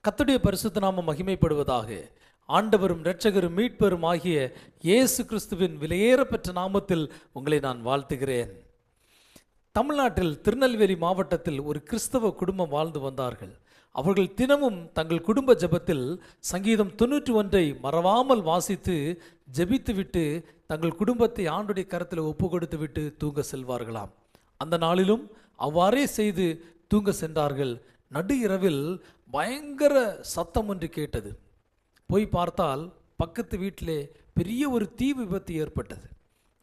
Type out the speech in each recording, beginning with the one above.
கர்த்தருடைய பரிசுத்த நாமம் மகிமைப்படுவதாக. ஆண்டவரும் இரட்சகரும் மீட்பரும் ஆகிய இயேசு கிறிஸ்துவின் விலையேறப்பெற்ற நாமத்தில் உங்களை நான் வாழ்த்துகிறேன். தமிழ்நாட்டில் திருநெல்வேலி மாவட்டத்தில் ஒரு கிறிஸ்தவ குடும்பம் வாழ்ந்து வந்தார்கள். அவர்கள் தினமும் தங்கள் குடும்ப ஜெபத்தில் சங்கீதம் 91 மறவாமல் வாசித்து ஜெபித்துவிட்டு தங்கள் குடும்பத்தை ஆண்டுடைய கரத்தில் ஒப்பு கொடுத்து விட்டு தூங்க செல்வார்களாம். அந்த நாளிலும் அவ்வாறே செய்து தூங்க சென்றார்கள். நடு இரவில் பயங்கர சத்தம் ஒன்று கேட்டது. போய் பார்த்தால் பக்கத்து வீட்டிலே பெரிய ஒரு தீ விபத்து ஏற்பட்டது.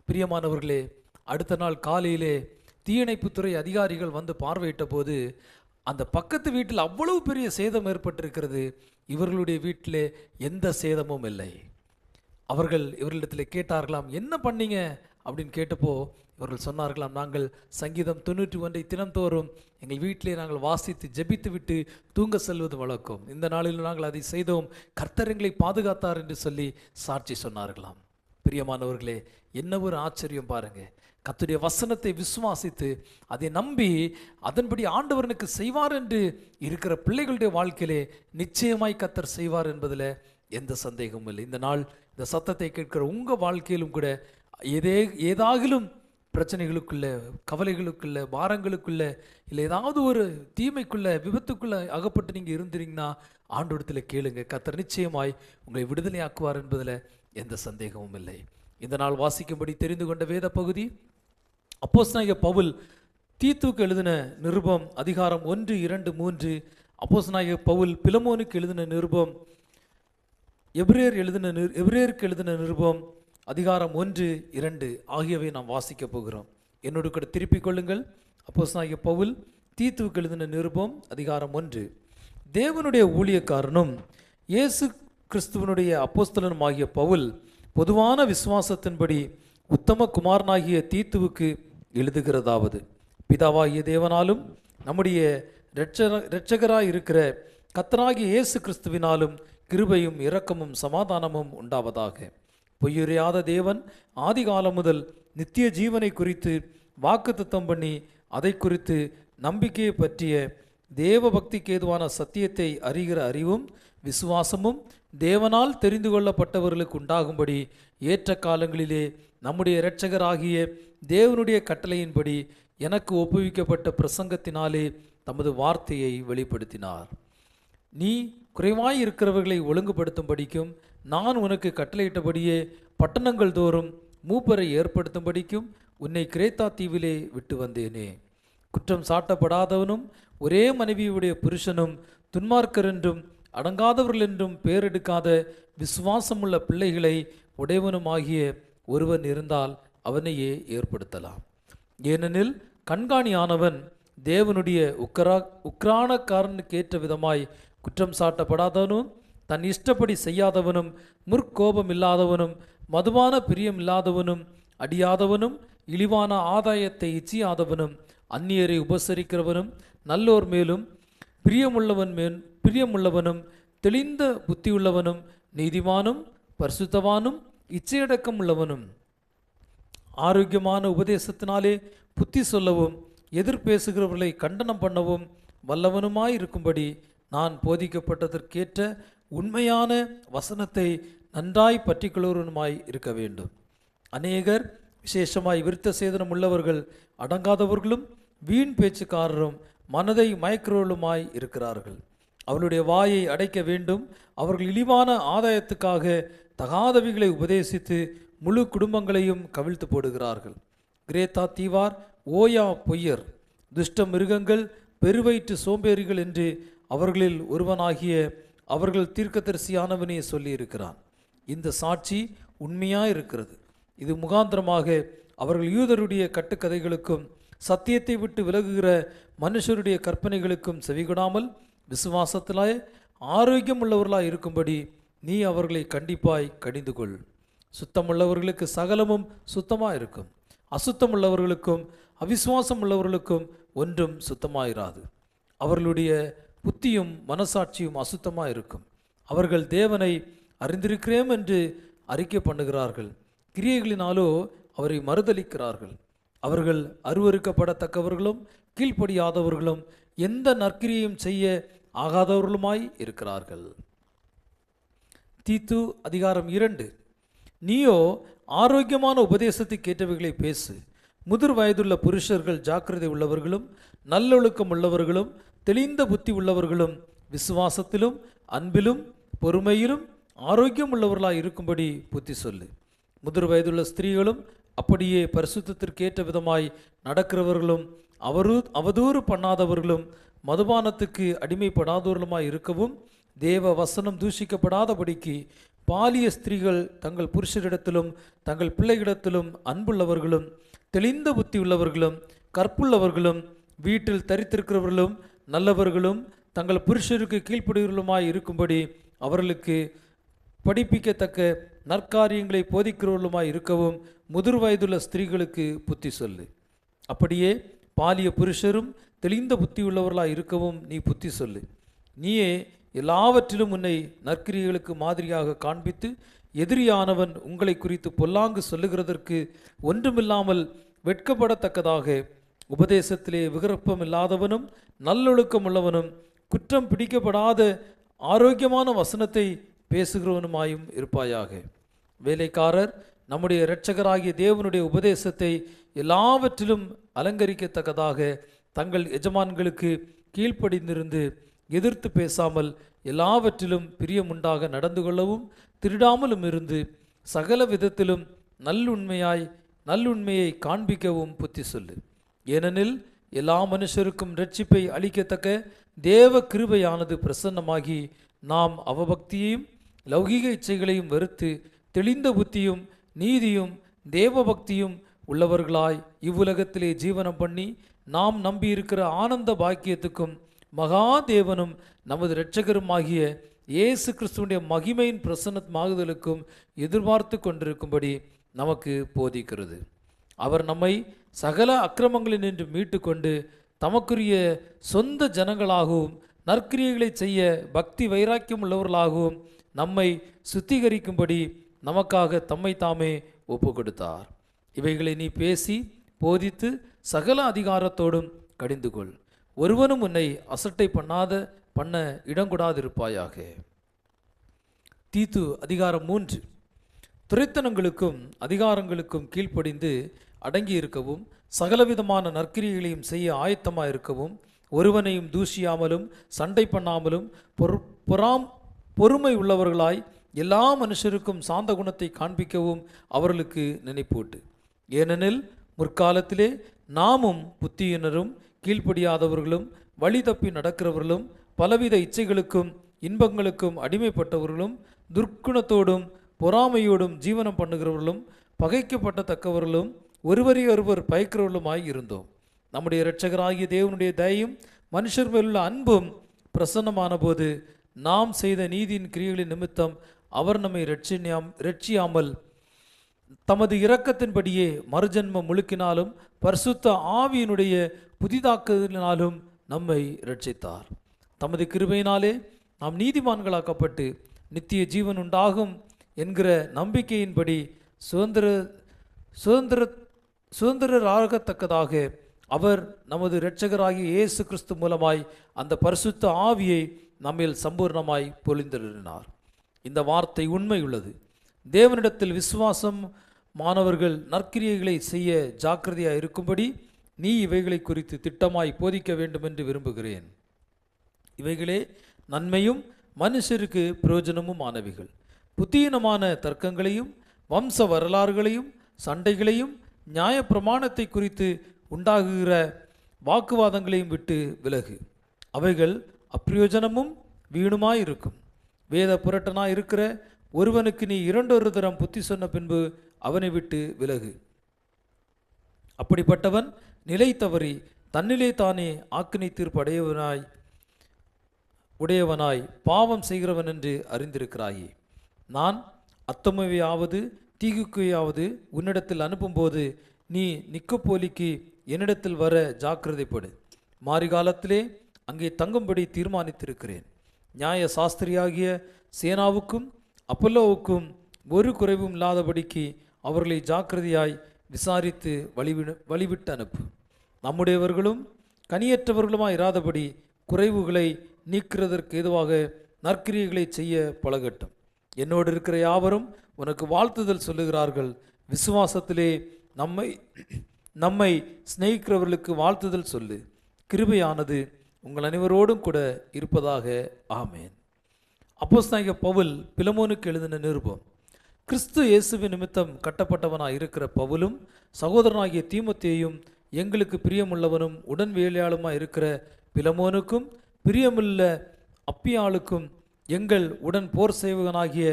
பிரியமானவர்களே, அடுத்த நாள் காலையிலே தீயணைப்புத்துறை அதிகாரிகள் வந்து பார்வையிட்ட போது அந்த பக்கத்து வீட்டில் அவ்வளவு பெரிய சேதம் ஏற்பட்டிருக்கிறது. இவர்களுடைய வீட்டிலே எந்த சேதமும் இல்லை. அவர்கள் இவர்களிடத்தில் கேட்டார்களாம், என்ன பண்ணீங்க அப்படின்னு கேட்டப்போ இவர்கள் சொன்னார்களாம், நாங்கள் சங்கீதம் 91 தினந்தோறும் எங்கள் வீட்டிலே நாங்கள் வாசித்து ஜெபித்து விட்டு தூங்க செல்வது வழக்கம். இந்த நாளில் நாங்கள் அதை செய்தோம், கர்த்தர் எங்களை பாதுகாத்தார் என்று சொல்லி சாட்சி சொன்னார்களாம். பிரியமானவர்களே, என்ன ஒரு ஆச்சரியம் பாருங்க. கர்த்தருடைய வசனத்தை விசுவாசித்து அதை நம்பி அதன்படி ஆண்டவனுக்கு செய்வார் என்று இருக்கிற பிள்ளைகளுடைய வாழ்க்கையிலே நிச்சயமாய் கர்த்தர் செய்வார் என்பதில் எந்த சந்தேகமும் இல்லை. இந்த நாள் இந்த சத்தத்தை கேட்கிற உங்கள் வாழ்க்கையிலும் கூட ஏதாகிலும் பிரச்சனைகளுக்குள்ள, கவலைகளுக்குள்ள, பாரங்களுக்குள்ள, இல்லை ஏதாவது ஒரு தீமைக்குள்ள, விபத்துக்குள்ள அகப்பட்டு நீங்கள் இருந்தீங்கன்னா ஆண்டவரிடத்தில் கேளுங்க. கர்த்தர் நிச்சயமாய் உங்களை விடுதலையாக்குவார் என்பதில் எந்த சந்தேகமும் இல்லை. இந்த நாள் வாசிக்கும்படி தெரிந்து கொண்ட வேத பகுதி அப்போஸ்தலனாகிய பவுல் தீத்துவுக்கு எழுதின நிருபம் அதிகாரம் 1, 2, 3, அப்போஸ்தலனாகிய பவுல் பிலமோனுக்கு எழுதின நிருபம், எபிரேயருக்கு எழுதின நிருபம் அதிகாரம் 1, 2 ஆகியவை நாம் வாசிக்க போகிறோம். என்னோடு கூட திருப்பிக் கொள்ளுங்கள். அப்போஸ்தலனாகிய பவுல் தீத்துவுக்கு எழுதின நிருபம் அதிகாரம் 1. தேவனுடைய ஊழியக்காரனும் இயேசு கிறிஸ்துவனுடைய அப்போஸ்தலனும் ஆகிய பவுல் பொதுவான விசுவாசத்தின்படி உத்தம குமாரனாகிய தீத்துவுக்கு எழுதுகிறதாவது, பிதாவாகிய தேவனாலும் நம்முடைய இரட்சகராய் இருக்கிற கர்த்தராகிய இயேசு கிறிஸ்துவினாலும் கிருபையும் இரக்கமும் சமாதானமும் உண்டாவதாக. பொய்யுரையாத தேவன் ஆதி காலம் முதல் நித்திய ஜீவனை குறித்து வாக்குத்தத்தம் பண்ணி அதை குறித்து நம்பிக்கையை பற்றிய தேவ பக்திக்கு ஏதுவான சத்தியத்தை அறிகிற அறிவும் விசுவாசமும் தேவனால் தெரிந்து கொள்ளப்பட்டவர்களுக்கு உண்டாகும்படி ஏற்ற காலங்களிலே நம்முடைய இரட்சகராகிய தேவனுடைய கட்டளையின்படி எனக்கு ஒப்புவிக்கப்பட்ட பிரசங்கத்தினாலே தமது வார்த்தையை வெளிப்படுத்தினார். நீ குறைவாய் இருக்கிறவர்களை ஒழுங்குபடுத்தும்படிக்கும் நான் உனக்கு கட்டளையிட்டபடியே பட்டணங்கள் தோறும் மூப்பரை ஏற்படுத்தும்படிக்கும் உன்னை கிரேத்தா தீவிலே விட்டு வந்தேனே. குற்றம் சாட்டப்படாதவனும் ஒரே மனைவியுடைய புருஷனும் துன்மார்க்கர் என்றும் அடங்காதவர்கள் என்றும் பேரெடுக்காத விசுவாசமுள்ள பிள்ளைகளை உடையவனுமாகிய ஒருவன் இருந்தால் அவனையே ஏற்படுத்தலாம். ஏனெனில் கண்காணியானவன் தேவனுடைய உக்ரானக்காரனுக்கு ஏற்ற விதமாய் குற்றம் சாட்டப்படாதவனும் தன் இஷ்டப்படி செய்யாதவனும் முற்கோபம் இல்லாதவனும் மதுவான பிரியம் இல்லாதவனும் அடியாதவனும் இழிவான ஆதாயத்தை இச்சியாதவனும் அந்நியரை உபசரிக்கிறவனும் நல்லோர் மேலும் பிரியமுள்ளவனும் தெளிந்த புத்தியுள்ளவனும் நீதிமானும் பரிசுத்தவானும் இச்சையடக்கம் உள்ளவனும் ஆரோக்கியமான உபதேசத்தினாலே புத்தி சொல்லவும் எதிர்பேசுகிறவர்களை கண்டனம் பண்ணவும் வல்லவனுமாயிருக்கும்படி நான் போதிக்கப்பட்டதற்கேற்ற உண்மையான வசனத்தை நன்றாய் பற்றிக்கொள்வனுமாய் இருக்க வேண்டும். அநேகர் விசேஷமாய் விருத்த சேதனம் உள்ளவர்கள் அடங்காதவர்களும் வீண் பேச்சுக்காரரும் மனதை மயக்கிறவர்களுமாய் இருக்கிறார்கள். அவளுடைய வாயை அடைக்க வேண்டும். அவர்கள் இழிவான ஆதாயத்துக்காக தகாதவிகளை உபதேசித்து முழு குடும்பங்களையும் கவிழ்த்து போடுகிறார்கள். கிரேத்தா தீவார், ஓயா பொய்யர், துஷ்ட மிருகங்கள், பெருவயிற்று சோம்பேறிகள் என்று அவர்களில் ஒருவனாகிய அவர்கள் தீர்க்கதரிசியானவனே சொல்லியிருக்கிறான். இந்த சாட்சி உண்மையாயிருக்கிறது. இது முகாந்திரமாக அவர்கள் யூதருடைய கட்டுக்கதைகளுக்கும் சத்தியத்தை விட்டு விலகுகிற மனுஷருடைய கற்பனைகளுக்கும் செவிகொடாமல் விசுவாசத்திலே ஆரோக்கியம் உள்ளவர்களாய் இருக்கும்படி நீ அவர்களை கண்டிப்பாய் கடிந்து கொள். சுத்தமுள்ளவர்களுக்கு சகலமும் சுத்தமாக இருக்கும், அசுத்தமுள்ளவர்களுக்கும் அவிசுவாசம் உள்ளவர்களுக்கும் ஒன்றும் சுத்தமாயிராது. அவர்களுடைய புத்தியும் மனசாட்சியும் அசுத்தமாக இருக்கும். அவர்கள் தேவனை அறிந்திருக்கிறேன் என்று அறிக்கை பண்ணுகிறார்கள், கிரியைகளினாலோ அவரை மறுதலிக்கிறார்கள். அவர்கள் அருவருக்கப்படத்தக்கவர்களும் கீழ்ப்படியாதவர்களும் எந்த நற்கிரியையும் செய்ய ஆகாதவர்களுமாய் இருக்கிறார்கள். தீத்து அதிகாரம் 2. நீயோ ஆரோக்கியமான உபதேசத்தை கேட்டவைகளை பேசு. முதிர் வயதுள்ள புருஷர்கள் ஜாக்கிரதை உள்ளவர்களும் நல்லொழுக்கம் உள்ளவர்களும் தெளிந்த புத்தி உள்ளவர்களும் விசுவாசத்திலும் அன்பிலும் பொறுமையிலும் ஆரோக்கியம் உள்ளவர்களாய் இருக்கும்படி புத்தி சொல்லு. முதிர் வயதுள்ள ஸ்திரீகளும் அப்படியே பரிசுத்தத்திற்கேற்ற விதமாய் நடக்கிறவர்களும் அவதூறு பண்ணாதவர்களும் மதுபானத்துக்கு அடிமைப்படாதவர்களுமாய் இருக்கவும் தேவ வசனம் தூஷிக்கப்படாதபடிக்கு பாலிய ஸ்திரீகள் தங்கள் புருஷரிடத்திலும் தங்கள் பிள்ளைகளிடத்திலும் அன்புள்ளவர்களும் தெளிந்த புத்தி உள்ளவர்களும் கற்புள்ளவர்களும் வீட்டில் தரித்திருக்கிறவர்களும் நல்லவர்களும் தங்கள் புருஷருக்கு கீழ்ப்படுகிறவர்களுமாய் இருக்கும்படி அவர்களுக்கு படிப்பிக்கத்தக்க நற்காரியங்களை போதிக்கிறவர்களுமாய் இருக்கவும் முதிர் வயதுள்ள ஸ்திரீகளுக்கு புத்தி சொல்லு. அப்படியே பாலிய புருஷரும் தெளிந்த புத்தி உள்ளவர்களாய் இருக்கவும் நீ புத்தி சொல்லு. நீயே எல்லாவற்றிலும் உன்னை நற்கிரியைகளுக்கு மாதிரியாக காண்பித்து எதிரியானவன் உங்களை குறித்து பொல்லாங்கு சொல்லுகிறதற்கு ஒன்றுமில்லாமல் வெட்கப்படத்தக்கதாக உபதேசத்திலே விகற்பம் இல்லாதவனும் நல்லொழுக்கம் உள்ளவனும் குற்றம் பிடிக்கப்படாத ஆரோக்கியமான வசனத்தை பேசுகிறவனுமாயும் இருப்பாயாக. வேலைக்காரர் நம்முடைய இரட்சகராகிய தேவனுடைய உபதேசத்தை எல்லாவற்றிலும் அலங்கரிக்கத்தக்கதாக தங்கள் எஜமான்களுக்கு கீழ்ப்படிந்திருந்து எதிர்த்து பேசாமல் எல்லாவற்றிலும் பிரியமுண்டாக நடந்து கொள்ளவும் திருடாமலும் இருந்து சகல விதத்திலும் நல்லுண்மையை காண்பிக்கவும் புத்தி சொல்லு. ஏனெனில் எல்லா மனுஷருக்கும் இரட்சிப்பை அளிக்கத்தக்க தேவ கிருபையானது பிரசன்னமாகி நாம் அவபக்தியையும் லௌகிக இச்சைகளையும் வெறுத்து தெளிந்த புத்தியும் நீதியும் தேவ பக்தியும் உள்ளவர்களாய் இவ்வுலகத்திலே ஜீவனம் பண்ணி நாம் நம்பியிருக்கிற ஆனந்த பாக்கியத்துக்கும் மகாதேவனும் நமது இரட்சகருமாகிய இயேசு கிறிஸ்துவனுடைய மகிமையின் பிரசன்னமாகுதலுக்கும் எதிர்பார்த்து கொண்டிருக்கும்படி நமக்கு போதிக்கிறது. அவர் நம்மை சகல அக்கிரமங்களினின்று மீட்டு கொண்டு தமக்குரிய சொந்த ஜனங்களாகவும் நற்கிரியைகளை செய்ய பக்தி வைராக்கியம் உள்ளவர்களாகவும் நம்மை சுத்திகரிக்கும்படி நமக்காக தம்மை தாமே ஒப்பு கொடுத்தார். இவைகளை நீ பேசி போதித்து சகல அதிகாரத்தோடும் கடிந்துகொள். ஒருவனும் உன்னை அசட்டை பண்ண இடங்கூடாதிருப்பாயாக. தீத்து அதிகாரம் 3. துரைத்தனங்களுக்கும் அதிகாரங்களுக்கும் கீழ்ப்படிந்து அடங்கி இருக்கவும் சகலவிதமான நற்கிரியைகளையும் செய்ய ஆயத்தமாக இருக்கவும் ஒருவனையும் தூஷியாமலும் சண்டை பண்ணாமலும் பொறுமை உள்ளவர்களாய் எல்லா மனுஷருக்கும் சாந்த குணத்தை காண்பிக்கவும் அவர்களுக்கு நினைப்பூட்டு. ஏனெனில் முற்காலத்திலே நாமும் புத்தியினரும் கீழ்ப்படியாதவர்களும் வழி தப்பி நடக்கிறவர்களும் பலவித இச்சைகளுக்கும் இன்பங்களுக்கும் அடிமைப்பட்டவர்களும் துர்க்குணத்தோடும் பொறாமையோடும் ஜீவனம் பண்ணுகிறவர்களும் பகைக்கப்படத்தக்கவர்களும் ஒருவரையொருவர் பயக்கிறவர்களுமாய் இருந்தோம். நம்முடைய இரட்சகராகிய தேவனுடைய தயையும் மனுஷர் மேலுள்ள அன்பும் பிரசன்னமான போது நாம் செய்த நீதியின் கிரியைகளின் நிமித்தம் அவர் நம்மை இரட்சியாமல் தமது இரக்கத்தின்படியே மறுஜன்மம் முழுக்கினாலும் பரிசுத்த ஆவியினுடைய புதிதாக்குதலினாலும் நம்மை இரட்சித்தார். தமது கிருபையினாலே நாம் நீதிமான்களாக்கப்பட்டு நித்திய ஜீவன் உண்டாகும் என்கிற நம்பிக்கையின்படி சுதந்திரராகத்தக்கதாக அவர் நமது இரட்சகராகிய இயேசு கிறிஸ்து மூலமாய் அந்த பரிசுத்த ஆவியை நம்மில் சம்பூர்ணமாய் பொழிந்தருளினார். இந்த வார்த்தை உண்மை உள்ளது. தேவனிடத்தில் விசுவாசம் மாணவர்கள் நற்கிரியைகளை செய்ய ஜாக்கிரதையாக இருக்கும்படி நீ இவைகளை குறித்து திட்டமாய் போதிக்க வேண்டும் என்று விரும்புகிறேன். இவைகளே நன்மையும் மனுஷருக்கு பிரயோஜனமும் ஆனவைகள். புத்தீனமான தர்க்கங்களையும் வம்ச வரலாறுகளையும் சண்டைகளையும் நியாய பிரமாணத்தை குறித்து உண்டாகுகிற வாக்குவாதங்களையும் விட்டு விலகு. அவைகள் அப்பிரயோஜனமும் வீணுமாயிருக்கும். வேத புரட்டனாய் இருக்கிற ஒருவனுக்கு நீ 2 தரம் புத்தி சொன்ன பின்பு அவனை விட்டு விலகு. அப்படிப்பட்டவன் நிலை தவறி தன்னிலே தானே ஆக்கினை தீர்ப்பு உடையவனாய் பாவம் செய்கிறவன் என்று அறிந்திருக்கிறாயே. நான் அத்தமையாவது தீகுக்கையாவது உன்னிடத்தில் அனுப்பும்போது நீ நிக்கப்போலிக்கு என்னிடத்தில் வர ஜாக்கிரதைப்படு. மாரிகாலத்திலே அங்கே தங்கும்படி தீர்மானித்திருக்கிறேன். நியாய சாஸ்திரியாகிய சேனாவுக்கும் அப்பல்லோவுக்கும் ஒரு குறைவும் இல்லாதபடிக்கு அவர்களை ஜாக்கிரதையாய் விசாரித்து வழிவிட்டு அனுப்பு. நம்முடையவர்களும் கனியற்றவர்களுமாய் இராதபடி குறைவுகளை நீக்கிறதற்கு ஏதுவாக நற்கிரியைகளை செய்ய பழகட்டும். என்னோடு இருக்கிற யாவரும் உனக்கு வாழ்த்துதல் சொல்லுகிறார்கள். விசுவாசத்திலே நம்மை நம்மை சிநேகிக்கிறவர்களுக்கு வாழ்த்துதல் சொல்லு. கிருபையானது உங்கள் அனைவரோடும் கூட இருப்பதாக. ஆமேன். அப்போஸ்தலனாகிய பவுல் பிலமோனுக்கு எழுதின நிருபம். கிறிஸ்து இயேசுவின் நிமித்தம் கட்டப்பட்டவனாய் இருக்கிற பவுலும் சகோதரனாகிய தீமோத்தேயும் எங்களுக்கு பிரியமுள்ளவனும் உடன் வேலையாளுமாய் இருக்கிற பிலமோனுக்கும் பிரியமுள்ள அப்பியாளுக்கும் எங்கள் உடன் போர் சேவகனாகிய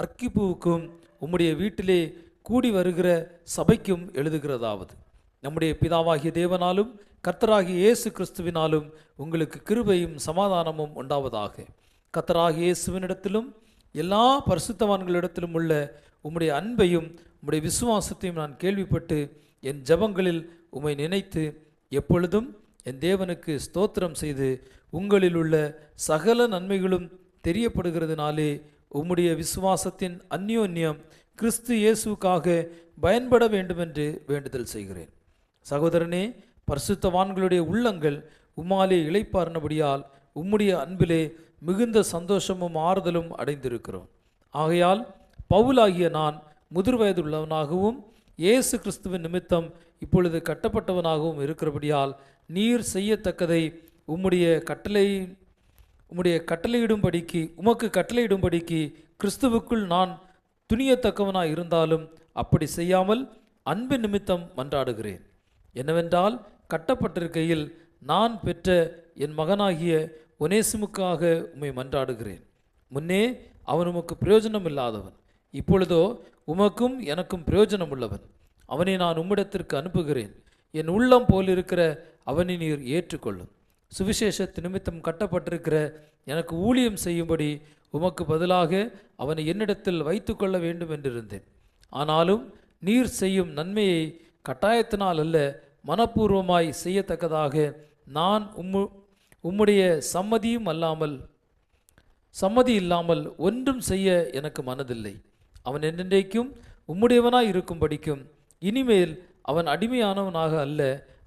அர்க்கிப்புவுக்கும் உம்முடைய வீட்டிலே கூடி வருகிற சபைக்கும் எழுதுகிறதாவது, நம்முடைய பிதாவாகிய தேவனாலும் கர்த்தராகிய இயேசு கிறிஸ்துவினாலும் உங்களுக்கு கிருபையும் சமாதானமும் உண்டாவதாக. கர்த்தராகிய இயேசுவினிடத்திலும் எல்லா பரிசுத்தவான்களிடத்திலும் உள்ள உம்முடைய அன்பையும் உம்முடைய விசுவாசத்தையும் நான் கேள்விப்பட்டு என் ஜெபங்களில் உம்மை நினைத்து எப்பொழுதும் என் தேவனுக்கு ஸ்தோத்திரம் செய்து உங்களில் உள்ள சகல நன்மைகளும் தெரியப்படுகிறதுனாலே உம்முடைய விசுவாசத்தின் அந்யோன்யம் கிறிஸ்து இயேசுக்காக பயன்பட வேண்டுமென்று வேண்டுதல் செய்கிறேன். சகோதரனே, பரிசுத்தவான்களுடைய உள்ளங்கள் உம்மாலே இளைப்பார்னபடியால் உம்முடைய அன்பிலே மிகுந்த சந்தோஷமும் ஆறுதலும் அடைந்திருக்கிறோம். ஆகையால் பவுலாகிய நான் முதிர் வயதுள்ளவனாகவும் இயேசு கிறிஸ்துவின் நிமித்தம் இப்பொழுது கட்டப்பட்டவனாகவும் இருக்கிறபடியால் நீர் செய்யத்தக்கதை உம்முடைய கட்டளையிடும்படிக்கு கிறிஸ்துவுக்குள் நான் துணியத்தக்கவனாய் இருந்தாலும் அப்படி செய்யாமல் அன்பு நிமித்தம் மன்றாடுகிறேன். என்னவென்றால், கட்டப்பட்டிருக்கையில் நான் பெற்ற என் மகனாகிய ஒனேசிமுக்காக உம்மை மன்றாடுகிறேன். முன்னே அவன் உமக்கு பிரயோஜனம் இல்லாதவன், இப்பொழுதோ உமக்கும் எனக்கும் பிரயோஜனம் உள்ளவன். அவனை நான் உம்மிடத்திற்கு அனுப்புகிறேன். என் உள்ளம் போலிருக்கிற அவனை நீர் ஏற்றுக்கொள்ளும். சுவிசேஷத்து நிமித்தம் கட்டப்பட்டிருக்கிற எனக்கு ஊழியம் செய்யும்படி உமக்கு பதிலாக அவனை என்னிடத்தில் வைத்து கொள்ள வேண்டும் என்றிருந்தேன். ஆனாலும் நீர் செய்யும் நன்மையை கட்டாயத்தினால் அல்ல, மனப்பூர்வமாய் செய்யத்தக்கதாக நான் உம்முடைய சம்மதி இல்லாமல் ஒன்றும் செய்ய எனக்கு மனதில்லை. அவன் என்றென்றைக்கும் உம்முடையவனாய் இருக்கும்படிக்கும் இனிமேல் அவன் அடிமையானவனாக அல்ல,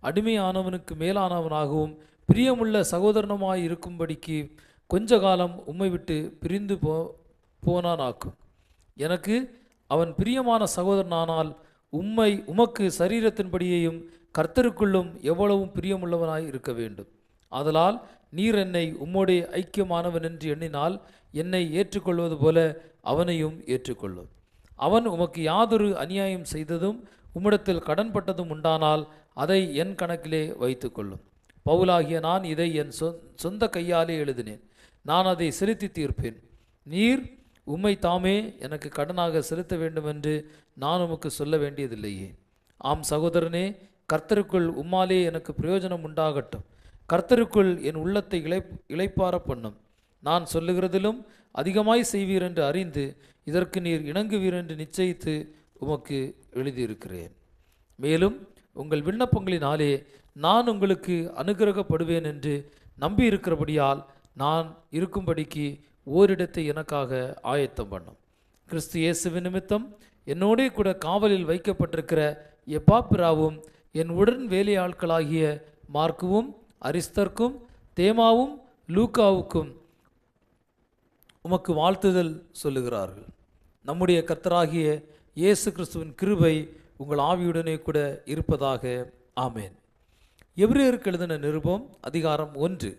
அடிமையானவனுக்கு மேலானவனாகவும் பிரியமுள்ள சகோதரனுமாய் இருக்கும்படிக்கு கொஞ்ச காலம் உம்மை விட்டு பிரிந்து போனானாக்கும். எனக்கு அவன் பிரியமான சகோதரனானால் உமக்கு சரீரத்தின்படியேயும் கர்த்தருக்குள்ளும் எவ்வளவும் பிரியமுள்ளவனாய் இருக்க வேண்டும். ஆதலால் நீர் என்னை உம்மோடே ஐக்கியமானவன் என்று எண்ணினால் என்னை ஏற்றுக்கொள்வது போல அவனையும் ஏற்றுக்கொள்ளும். அவன் உமக்கு யாதொரு அநியாயம் செய்ததும் உம்மிடத்தில் கடன்பட்டதும் உண்டானால் அதை என் கணக்கிலே வைத்து கொள்ளும். பவுலாகிய நான் இதை என் சொந்த கையாலே எழுதினேன். நான் அதை செலுத்தி தீர்ப்பேன். நீர் உம்மை தாமே எனக்கு கடனாக செலுத்த வேண்டும் என்று நான் உமக்கு சொல்ல வேண்டியதில்லையே. ஆம் சகோதரனே, கர்த்தருக்குள் உம்மாலே எனக்கு பிரயோஜனம் உண்டாகட்டும். கர்த்தருக்குள் என் உள்ளத்தை இளைப்பார பண்ணும். நான் சொல்லுகிறதிலும் அதிகமாய் செய்வீர் என்று அறிந்து இதற்கு நீர் இணங்குவீர் என்று நிச்சயித்து உமக்கு எழுதியிருக்கிறேன். மேலும் உங்கள் விண்ணப்பங்களினாலே நான் உங்களுக்கு அனுகிரகப்படுவேன் என்று நம்பியிருக்கிறபடியால் நான் இருக்கும்படிக்கு ஓரிடத்தை எனக்காக ஆயத்தம் பண்ணும். கிறிஸ்து இயேசுவின் நிமித்தம் என்னோடே கூட காவலில் வைக்கப்பட்டிருக்கிற எப்பாப்பிராவும் என் உடன் வேலையாட்களாகிய மார்க்குவும் அரிஸ்தர்க்கும் தேமாவும் லூக்காவுக்கும் உமக்கு வாழ்த்துதல் சொல்லுகிறார்கள். நம்முடைய கர்த்தராகிய இயேசு கிறிஸ்துவின் கிருபை உங்கள் ஆவியுடனே கூட இருப்பதாக. ஆமேன். எபிரேயருக்கு எழுதின நிருபம் அதிகாரம் 1.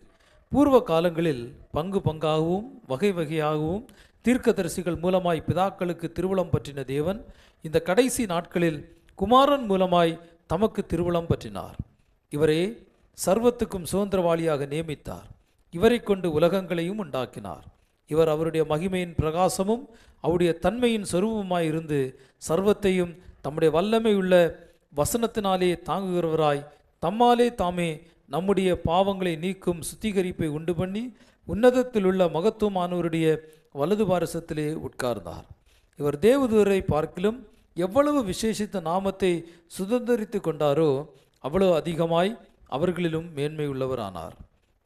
பூர்வ காலங்களில் பங்கு பங்காகவும் வகை வகையாகவும் தீர்க்கதரிசிகள் மூலமாய் பிதாக்களுக்கு திருவுளம் பற்றின தேவன் இந்த கடைசி நாட்களில் குமாரன் மூலமாய் தமக்கு திருவுளம் பற்றினார். இவரே சர்வத்துக்கும் சுதந்திரவாளியாக நியமித்தார். இவரை கொண்டு உலகங்களையும் உண்டாக்கினார். இவர் அவருடைய மகிமையின் பிரகாசமும் அவருடைய தன்மையின் சொரூபமாய் இருந்து சர்வத்தையும் தம்முடைய வல்லமையுள்ள வசனத்தினாலே தாங்குகிறவராய் தம்மாலே தாமே நம்முடைய பாவங்களை நீக்கும் சுத்திகரிப்பை உண்டு பண்ணி உன்னதத்தில் உள்ள மகத்துவமானவருடைய வலது பாரசத்திலே உட்கார்ந்தார். இவர் தேவதூரை பார்க்கிலும் எவ்வளவு விசேஷித்த நாமத்தை சுதந்திரித்து கொண்டாரோ அவ்வளவு அதிகமாய் அவர்களிலும் மேன்மை உள்ளவரானார்.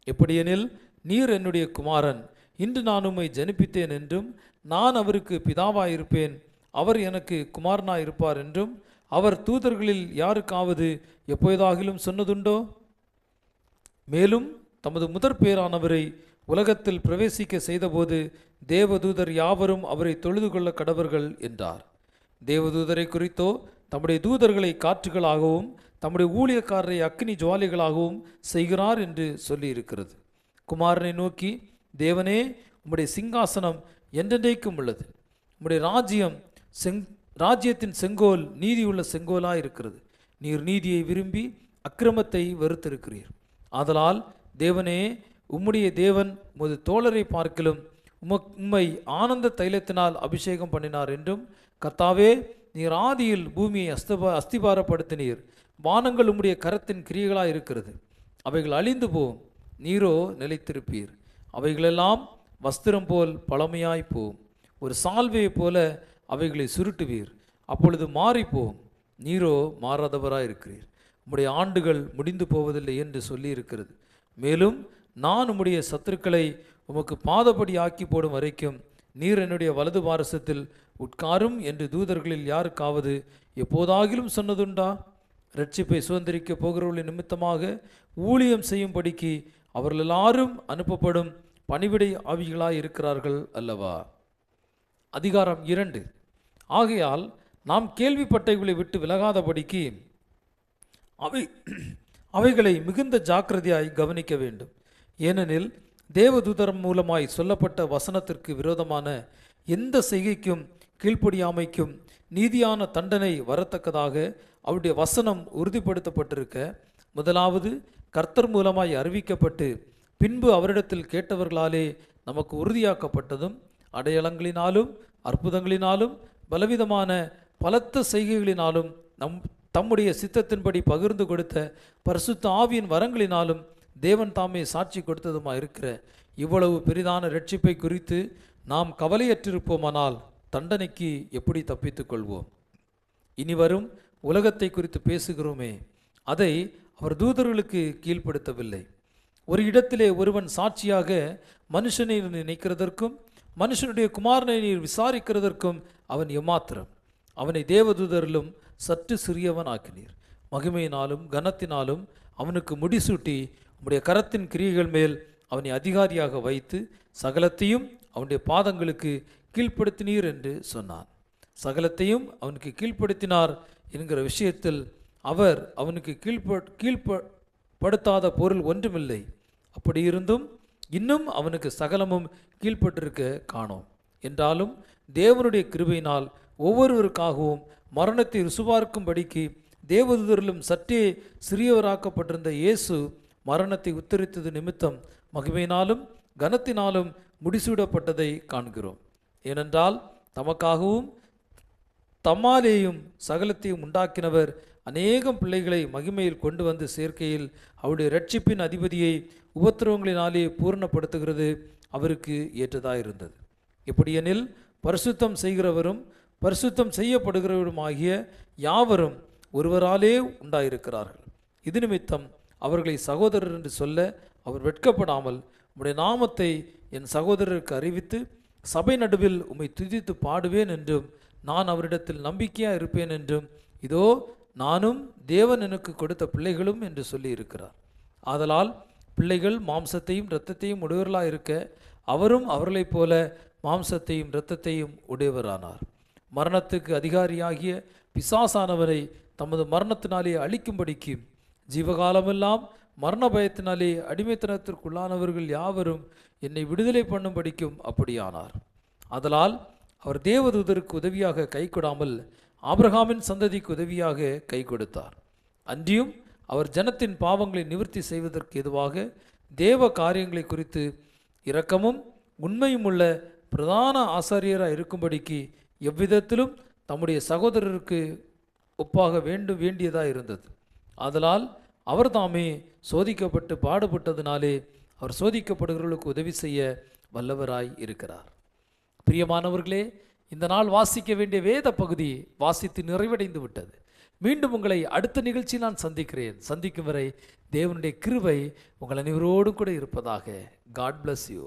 எப்படியெனில், நீர் என்னுடைய குமாரன், இன்று நான் உம்மை ஜனிப்பித்தேன் என்றும் நான் அவருக்கு பிதாவாயிருப்பேன், அவர் எனக்கு குமாரனாயிருப்பார் என்றும் அவர் தூதர்களில் யாருக்காவது எப்போதாகிலும் சொன்னதுண்டோ? மேலும் தமது முதற் பேரானவரை உலகத்தில் பிரவேசிக்க செய்தபோது தேவதூதர் யாவரும் அவரை தொழுது கொள்ள கடவர்கள் என்றார். தேவதூதரை குறித்தோ தம்முடைய தூதர்களை காற்றுகளாகவும் தம்முடைய ஊழியக்காரரை அக்கினி ஜுவாலிகளாகவும் செய்கிறார் என்று சொல்லியிருக்கிறது. குமாரனை நோக்கி, தேவனே, உம்முடைய சிங்காசனம் என்றென்றைக்கும் உள்ளது. உம்முடைய ராஜ்யத்தின் செங்கோல் நீதியுள்ள செங்கோலாய் இருக்கிறது. நீர் நீதியை விரும்பி அக்கிரமத்தை வெறுத்திருக்கிறீர். ஆதலால் தேவனே, உம்முடைய தேவன் உமது தோழரை பார்க்கிலும் உம்மை ஆனந்த தைலத்தினால் அபிஷேகம் பண்ணினார் என்றும், கர்த்தாவே, நீர் ஆதியில் பூமியை அஸ்திபாரப்படுத்தினீர். வானங்கள் உம்முடைய கரத்தின் கிரியைகளாய் இருக்கிறது. அவைகள் அழிந்து போம், நீரோ நிலைத்திருப்பீர். அவைகளெல்லாம் வஸ்திரம் போல் பழமையாய் போம். ஒரு சால்வையை போல அவைகளை சுருட்டுவீர். அப்பொழுது மாறிப்போம், நீரோ மாறாதவராய் இருக்கிறீர். உம்முடைய ஆண்டுகள் முடிந்து போவதில்லை என்று சொல்லியிருக்கிறது. மேலும், நான் உம்முடைய சத்துருக்களை உமக்கு பாதப்படி ஆக்கி போடும் வரைக்கும் நீர் என்னுடைய வலது பாரசத்தில் உட்காரும் என்று தூதர்களில் யாருக்காவது எப்போதாகிலும் சொன்னதுண்டா? இரட்சிப்பை சுதந்திரிக்க போகிறவர்களின் நிமித்தமாக ஊழியம் செய்யும்படிக்கு அவர்கள் எல்லாரும் அனுப்பப்படும் பணிவிடை ஆவிகளாய் இருக்கிறார்கள் அல்லவா? அதிகாரம் 2. ஆகையால் நாம் கேள்விப்பட்டவைகளை விட்டு விலகாதபடிக்கு அவைகளை மிகுந்த ஜாக்கிரதையாய் கவனிக்க வேண்டும். ஏனெனில் தேவதூதர் மூலமாய் சொல்லப்பட்ட வசனத்திற்கு விரோதமான எந்த செய்கைக்கும் கீழ்ப்படியாமைக்கும் நீதியான தண்டனை வரத்தக்கதாக அவருடைய வசனம் உறுதிப்படுத்தப்பட்டிருக்க, முதலாவது கர்த்தர் மூலமாய் அறிவிக்கப்பட்டு பின்பு அவரிடத்தில் கேட்டவர்களாலே நமக்கு உறுதியாக்கப்பட்டதும், அடையாளங்களினாலும் அற்புதங்களினாலும் பலவிதமான பலத்த செய்கைகளினாலும் தம்முடைய சித்தத்தின்படி பகிர்ந்து கொடுத்த பரிசுத்த ஆவியின் வரங்களினாலும் தேவன் தாமே சாட்சி கொடுத்ததுமா இருக்கிற இவ்வளவு பெரிதான இரட்சிப்பை குறித்து நாம் கவலையற்றிருப்போமானால் தண்டனைக்கு எப்படி தப்பித்துக் கொள்வோம்? இனி வரும் உலகத்தை குறித்து பேசுகிறோமே, அதை அவர் தூதர்களுக்கு கீழ்ப்படுத்தவில்லை. ஒரு இடத்திலே ஒருவன் சாட்சியாக மனுஷனை நினைக்கிறதற்கும் மனுஷனுடைய குமாரனை நீர் விசாரிக்கிறதற்கும் அவன் எம்மாத்திரம்? அவனை தேவதூதரிலும் சற்று சிறியவன் ஆக்கினீர். மகிமையினாலும் கனத்தினாலும் அவனுக்கு முடிசூட்டி உம்முடைய கரத்தின் கிரியைகள் மேல் அவனை அதிகாரியாக வைத்து சகலத்தையும் அவனுடைய பாதங்களுக்கு கீழ்ப்படுத்தினீர் என்று சொன்னான். சகலத்தையும் அவனுக்கு கீழ்ப்படுத்தினார் என்கிற விஷயத்தில் அவர் அவனுக்கு கீழ்ப்படுத்தாத பொருள் ஒன்றுமில்லை. அப்படி இருந்தும் இன்னும் அவனுக்கு சகலமும் கீழ்ப்பட்டிருக்க காணோம். என்றாலும் தேவனுடைய கிருபையினால் ஒவ்வொருவருக்காகவும் மரணத்தை ருசுபார்க்கும்படிக்கு தேவதூதரிலும் சற்றே சிறியவராக்கப்பட்டிருந்த இயேசு மரணத்தை உத்தரித்தது நிமித்தம் மகிமையினாலும் கனத்தினாலும் முடிசூடப்பட்டதை காண்கிறோம். ஏனென்றால் தமக்காகவும் தம்மாலேயும் சகலத்தையும் உண்டாக்கினவர் அநேகம் பிள்ளைகளை மகிமையில் கொண்டு வந்து சேர்க்கையில் அவருடைய இரட்சிப்பின் அதிபதியை உபத்திரவங்களினாலே பூரணப்படுத்துகிறது அவருக்கு ஏற்றதாயிருந்தது. எப்படியெனில் பரிசுத்தம் செய்கிறவரும் பரிசுத்தம் செய்யப்படுகிறவருமாகிய யாவரும் ஒருவராலே உண்டாயிருக்கிறார்கள். இது நிமித்தம் அவர்களை சகோதரர் என்று சொல்ல அவர் வெட்கப்படாமல், உம்முடைய நாமத்தை என் சகோதரருக்கு அறிவித்து சபை நடுவில் உம்மை துதித்து பாடுவேன் என்றும், நான் அவரிடத்தில் நம்பிக்கையாக இருப்பேன் என்றும், இதோ நானும் தேவன் எனக்கு கொடுத்த பிள்ளைகளும் என்று சொல்லி இருக்கிறார். ஆதலால் பிள்ளைகள் மாம்சத்தையும் இரத்தத்தையும் உடையவர்களாக இருக்க அவரும் அவர்களைப் போல மாம்சத்தையும் இரத்தத்தையும் உடையவரானார். மரணத்துக்கு அதிகாரியாகிய பிசாசானவரை தமது மரணத்தினாலே அழிக்கும்படிக்கு ஜீவகாலமெல்லாம் மரண பயத்தினாலே அடிமைத்தனத்திற்குள்ளானவர்கள் யாவரும் என்னை விடுதலை பண்ணும்படிக்கும் அப்படியானார். ஆதலால் அவர் தேவதூதருக்கு உதவியாக கை கொடாமல் ஆபிரகாமின் சந்ததிக்கு உதவியாக கை கொடுத்தார். அன்றியும் அவர் ஜனத்தின் பாவங்களை நிவர்த்தி செய்வதற்கு எதுவாக தேவ காரியங்களை குறித்து இரக்கமும் உண்மையும் உள்ள பிரதான ஆசாரியராக இருக்கும்படிக்கு எவ்விதத்திலும் தம்முடைய சகோதரருக்கு ஒப்பாக வேண்டியதாக இருந்தது. ஆதலால் அவர் தாமே சோதிக்கப்பட்டு பாடுபட்டதினாலே அவர் சோதிக்கப்படுகிறவர்களுக்கு உதவி செய்ய வல்லவராய் இருக்கிறார். பிரியமானவர்களே, இந்த நாள் வாசிக்க வேண்டிய வேத பகுதி வாசித்து நிறைவடைந்து விட்டது. மீண்டும் உங்களை அடுத்த நிகழ்ச்சியில் நான் சந்திக்கும் வரை தேவனுடைய கிருபை உங்கள் அனைவரோடும் கூட இருப்பதாக. God bless you.